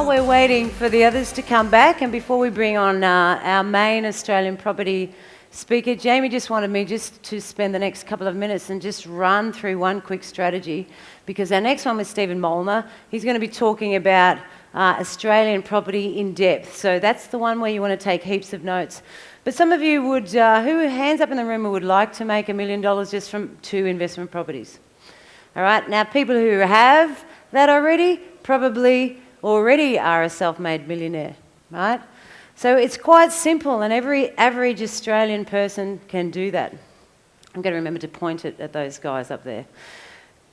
while we're waiting for the others to come back and before we bring on our main Australian property speaker, Jamie just wanted me just to spend the next couple of minutes and just run through one quick strategy, because our next one with Stephen Molnar, he's going to be talking about Australian property in depth. So that's the one where you want to take heaps of notes. But some of you would, who hands up in the room who would like to make $1 million just from 2 investment properties? All right, now people who have that already probably already are a self-made millionaire, right? So it's quite simple, and every average Australian person can do that. I'm going to remember to point it at those guys up there.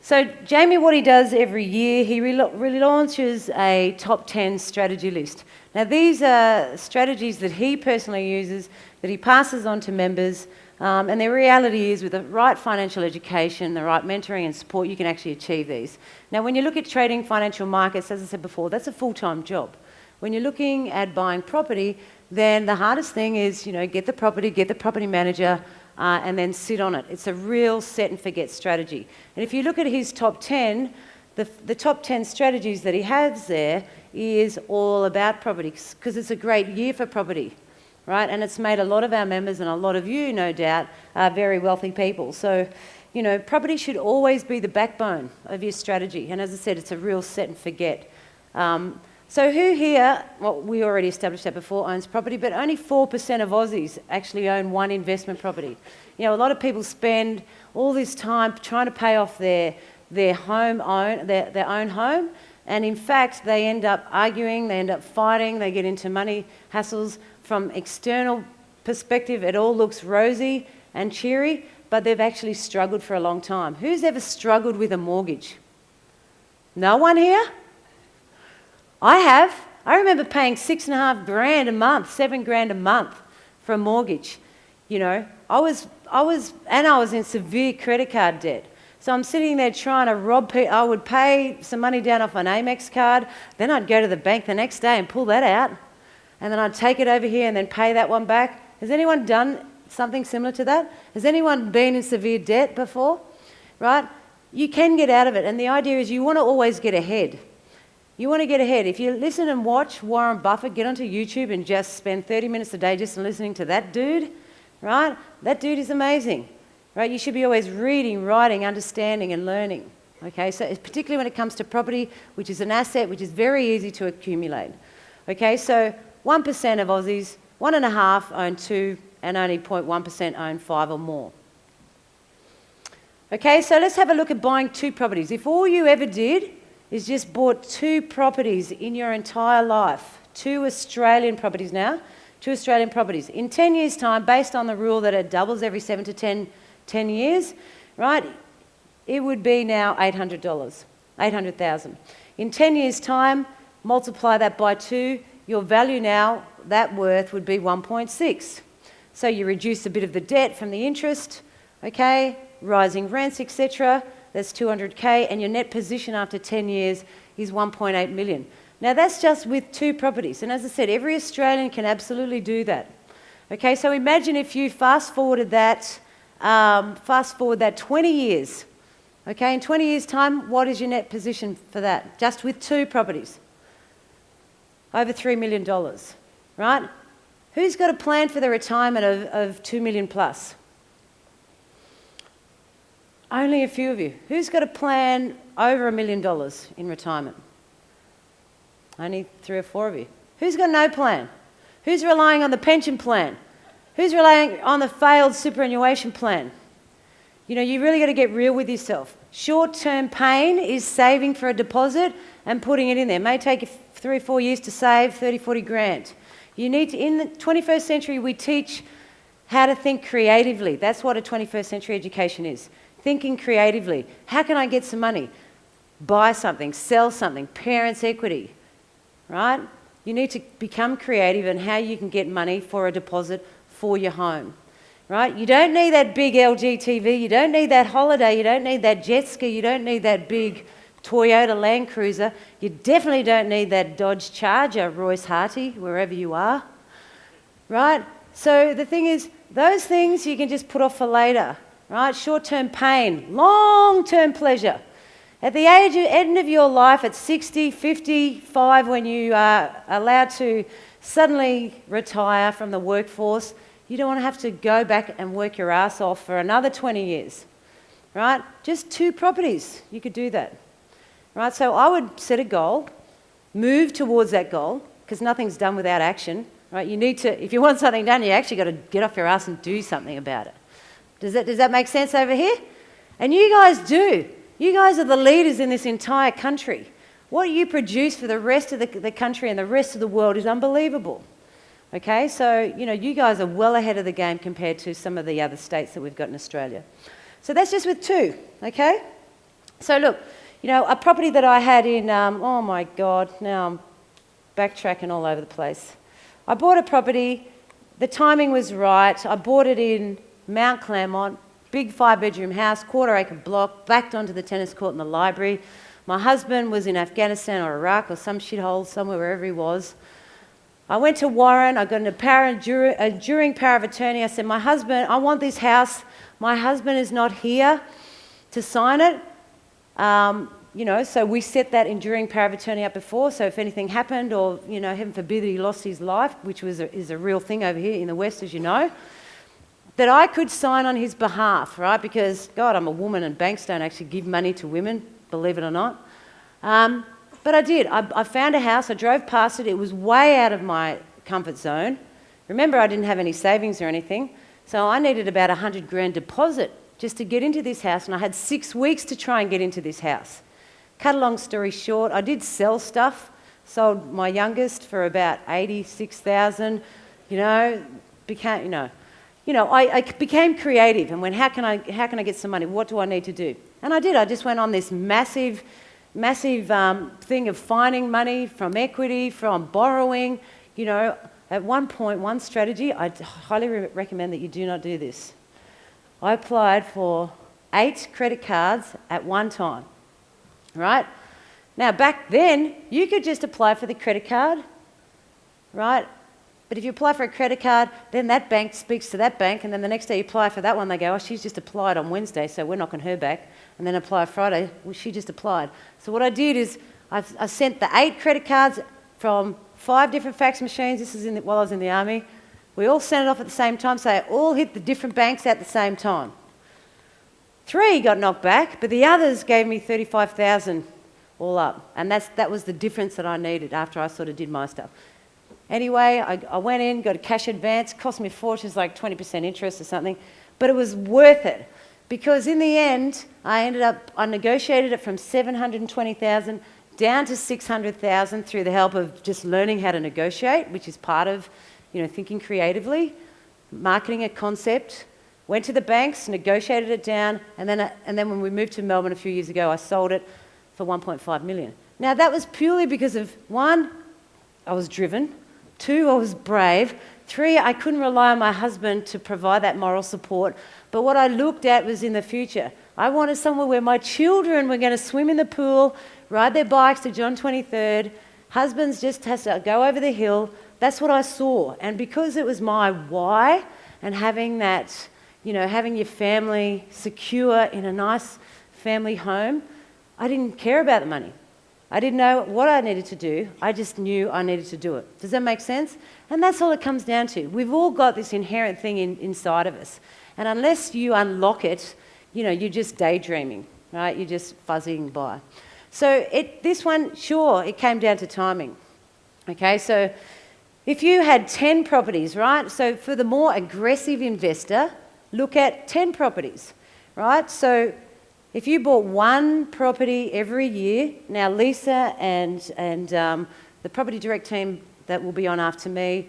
So Jamie, what he does every year, he relaunches a top 10 strategy list. Now these are strategies that he personally uses, that he passes on to members, and the reality is with the right financial education, the right mentoring and support, you can actually achieve these. Now when you look at trading financial markets, as I said before, that's a full-time job. When you're looking at buying property, then the hardest thing is, get the property manager, and then sit on it. It's a real set and forget strategy. And if you look at his top 10, the top 10 strategies that he has there is all about property, because it's a great year for property, right? And it's made a lot of our members, and a lot of you, no doubt, are very wealthy people. So, property should always be the backbone of your strategy. And as I said, it's a real set and forget. So who here, well, we already established that before, owns property, but only 4% of Aussies actually own one investment property. A lot of people spend all this time trying to pay off their own home, and in fact, they end up arguing, they end up fighting, they get into money hassles. From external perspective, it all looks rosy and cheery, but they've actually struggled for a long time. Who's ever struggled with a mortgage? No one here? I have. I remember paying $6,500 a month, $7,000 a month for a mortgage. I was in severe credit card debt. So I'm sitting there trying to rob people. I would pay some money down off an Amex card, then I'd go to the bank the next day and pull that out, and then I'd take it over here and then pay that one back. Has anyone done something similar to that? Has anyone been in severe debt before? Right? You can get out of it, and the idea is you want to always get ahead. You want to get ahead. If you listen and watch Warren Buffett, get onto YouTube and just spend 30 minutes a day just listening to that dude, right? That dude is amazing, right? You should be always reading, writing, understanding and learning, okay? So particularly when it comes to property, which is an asset which is very easy to accumulate, okay? So 1% of Aussies, 1.5% own 2, and only 0.1% own 5 or more. Okay, so let's have a look at buying 2 properties. If all you ever did is just bought 2 properties in your entire life, 2 Australian properties now, 2 Australian properties. In 10 years' time, based on the rule that it doubles every 7 to 10 years, right, it would be now $800, 800,000. In 10 years' time, multiply that by 2, your value now, that worth would be 1.6. So you reduce a bit of the debt from the interest, okay, rising rents, etc., that's 200K, and your net position after 10 years is 1.8 million. Now that's just with 2 properties, and as I said, every Australian can absolutely do that. Okay, so imagine if you fast forward that 20 years. Okay, in 20 years' time, what is your net position for that? Just with 2 properties. Over $3 million, right? Who's got a plan for the retirement of 2 million plus? Only a few of you. Who's got a plan over $1 million in retirement? Only 3 or 4 of you. Who's got no plan? Who's relying on the pension plan? Who's relying on the failed superannuation plan? You really got to get real with yourself. Short-term pain is saving for a deposit and putting it in there. It may take you 3 or 4 years to save 30, 40 grand. You need to, in the 21st century, we teach how to think creatively. That's what a 21st century education is. Thinking creatively. How can I get some money? Buy something, sell something, parents' equity, right? You need to become creative in how you can get money for a deposit for your home, right? You don't need that big LG TV, you don't need that holiday, you don't need that jet ski, you don't need that big Toyota Land Cruiser, you definitely don't need that Dodge Charger, Lou Harty, wherever you are, right? So the thing is, those things you can just put off for later, right? Short-term pain, long-term pleasure. At the end of your life, at 60, 55, when you are allowed to suddenly retire from the workforce, you don't want to have to go back and work your ass off for another 20 years, right? Just 2 properties, you could do that, right? So I would set a goal, move towards that goal, because nothing's done without action, right? You need to, if you want something done, you actually got to get off your ass and do something about it. Does that make sense over here? And you guys do. You guys are the leaders in this entire country. What you produce for the rest of the country and the rest of the world is unbelievable. Okay, so, you guys are well ahead of the game compared to some of the other states that we've got in Australia. So that's just with 2, okay? So look, a property that I had in, oh my God, now I'm backtracking all over the place. I bought a property, the timing was right. I bought it in Mount Claremont, big 5-bedroom house, quarter-acre block, backed onto the tennis court and the library. My husband was in Afghanistan or Iraq or some shithole somewhere, wherever he was. I went to Warren, I got an enduring power of attorney. I said, my husband, I want this house. My husband is not here to sign it. So we set that enduring power of attorney up before, so if anything happened or, heaven forbid that he lost his life, which is a real thing over here in the West, as you know, that I could sign on his behalf, right? Because, God, I'm a woman and banks don't actually give money to women, believe it or not. But I did. I found a house, I drove past it, it was way out of my comfort zone. Remember, I didn't have any savings or anything, so I needed about $100,000 deposit just to get into this house, and I had 6 weeks to try and get into this house. Cut a long story short, I did sell stuff, sold my youngest for about $86,000, I became creative and went, how can I get some money? What do I need to do? And I did. I just went on this massive thing of finding money from equity, from borrowing. At one point, one strategy, I highly recommend that you do not do this. I applied for 8 credit cards at one time, right? Now, back then, you could just apply for the credit card, right? But if you apply for a credit card, then that bank speaks to that bank, and then the next day you apply for that one, they go, oh, she's just applied on Wednesday, so we're knocking her back. And then apply Friday, well, she just applied. So what I did is I sent the 8 credit cards from 5 different fax machines. This is while I was in the army. We all sent it off at the same time, so they all hit the different banks at the same time. 3 got knocked back, but the others gave me $35,000 all up. And that was the difference that I needed after I sort of did my stuff. Anyway, I went in, got a cash advance, cost me a fortune, it was like 20% interest or something, but it was worth it because in the end, I negotiated it from $720,000 down to $600,000 through the help of just learning how to negotiate, which is part of, thinking creatively, marketing a concept, went to the banks, negotiated it down, and then when we moved to Melbourne a few years ago, I sold it for $1.5 million. Now, that was purely because of, 1, I was driven. 2, I was brave. 3, I couldn't rely on my husband to provide that moral support. But what I looked at was in the future. I wanted somewhere where my children were going to swim in the pool, ride their bikes to John 23rd. Husbands just has to go over the hill. That's what I saw. And because it was my why and having that, having your family secure in a nice family home, I didn't care about the money. I didn't know what I needed to do. I just knew I needed to do it. Does that make sense? And that's all it comes down to. We've all got this inherent thing inside of us. And unless you unlock it, you're just daydreaming, right? You're just fuzzing by. So this one, sure, it came down to timing. Okay, so if you had 10 properties, right? So for the more aggressive investor, look at 10 properties, right? So if you bought 1 property every year, now Lisa and the property direct team that will be on after me,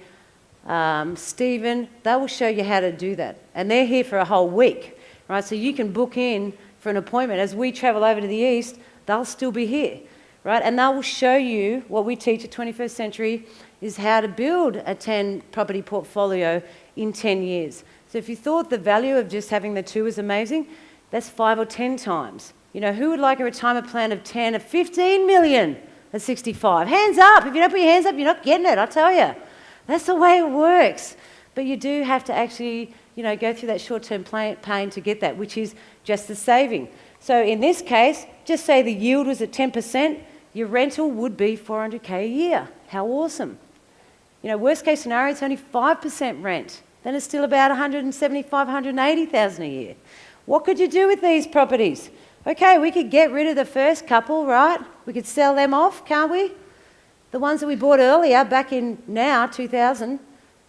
Stephen, they will show you how to do that. And they're here for a whole week, right? So you can book in for an appointment. As we travel over to the east, they'll still be here, right? And they will show you what we teach at 21st Century is how to build a 10 property portfolio in 10 years. So if you thought the value of just having the 2 is amazing, that's 5 or 10 times. Who would like a retirement plan of 10 or 15 million at 65? Hands up. If you don't put your hands up, you're not getting it, I tell you. That's the way it works. But you do have to actually, go through that short-term pain to get that, which is just the saving. So in this case, just say the yield was at 10%, your rental would be $400K a year. How awesome. Worst case scenario, it's only 5% rent. Then it's still about $175,000, $180,000 a year. What could you do with these properties? Okay, we could get rid of the first couple, right? We could sell them off, can't we? The ones that we bought earlier, back in 2000,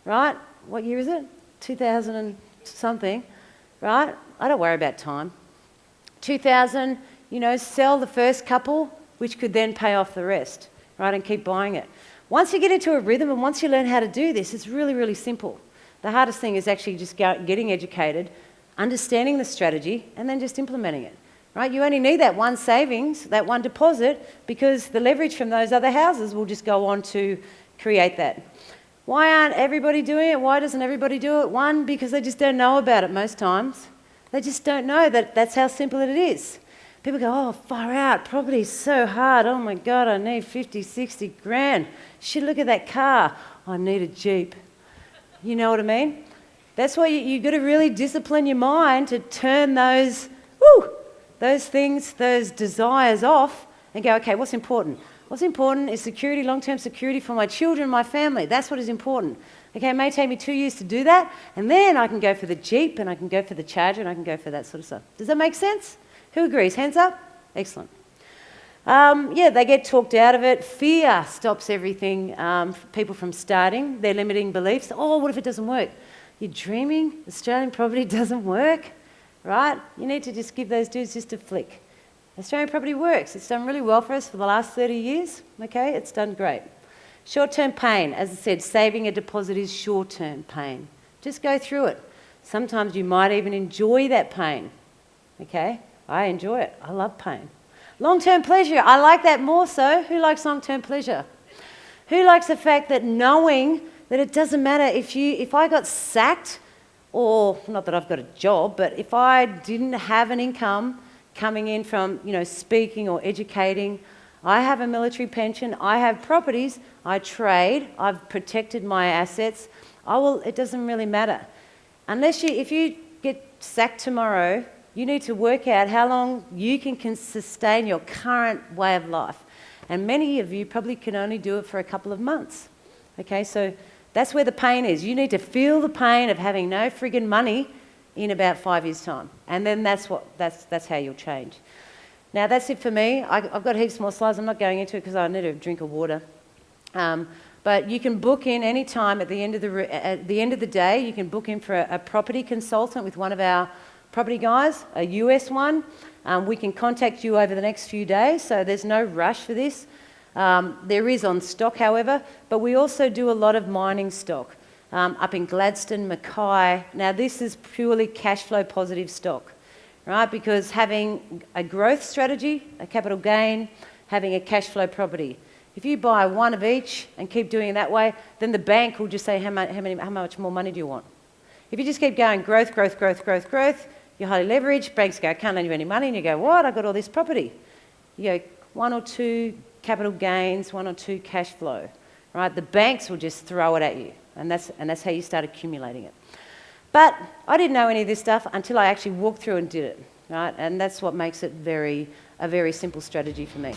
right? What year is it? 2000 and something, right? I don't worry about time. 2000, sell the first couple, which could then pay off the rest, right? And keep buying it. Once you get into a rhythm and once you learn how to do this, it's really, really simple. The hardest thing is actually just getting educated, understanding the strategy, and then just implementing it, right? You only need that one savings, that one deposit, because the leverage from those other houses will just go on to create that. Why aren't everybody doing it? Why doesn't everybody do it? One, because they just don't know about it most times. They just don't know that that's how simple it is. People go, oh, far out, property's so hard. Oh my God, I need 50, 60 grand. Shit, look at that car. I need a Jeep. You know what I mean? That's why you've got to really discipline your mind to turn those things, those desires off and go, okay, what's important? What's important is security, long-term security for my children, my family. That's what is important. Okay, it may take me 2 years to do that, and then I can go for the Jeep, and I can go for the Charger, and I can go for that sort of stuff. Does that make sense? Who agrees? Hands up? Excellent. They get talked out of it. Fear stops everything, people from starting. Their limiting beliefs. Oh, what if it doesn't work? You're dreaming? Australian property doesn't work, right? You need to just give those dudes just a flick. Australian property works. It's done really well for us for the last 30 years. Okay, it's done great. Short-term pain. As I said, saving a deposit is short-term pain. Just go through it. Sometimes you might even enjoy that pain. Okay? I enjoy it. I love pain. Long-term pleasure. I like that more so. Who likes long-term pleasure? Who likes the fact that knowing that it doesn't matter if I got sacked, or not that I've got a job, but if I didn't have an income coming in from, speaking or educating, I have a military pension, I have properties, I trade, I've protected my assets, it doesn't really matter. If you get sacked tomorrow, you need to work out how long you can sustain your current way of life. And many of you probably can only do it for a couple of months. Okay, so that's where the pain is. You need to feel the pain of having no friggin' money in about 5 years' time. And then that's how you'll change. Now, that's it for me. I've got heaps more slides. I'm not going into it because I need a drink of water. But you can book in any time at the end of the day. You can book in for a property consultant with one of our property guys, a US one. We can contact you over the next few days, so there's no rush for this. There is on stock, however, but we also do a lot of mining stock up in Gladstone, Mackay. Now, this is purely cash flow positive stock, right? Because having a growth strategy, a capital gain, having a cash flow property. If you buy one of each and keep doing it that way, then the bank will just say, how much more money do you want? If you just keep going growth, growth, growth, growth, growth, you're highly leveraged, banks go, I can't lend you any money, and you go, what? I've got all this property. You go, 1 or 2 capital gains, 1 or 2 cash flow, right? The banks will just throw it at you, and that's how you start accumulating it. But I didn't know any of this stuff until I actually walked through and did it, right? And that's what makes it a very simple strategy for me.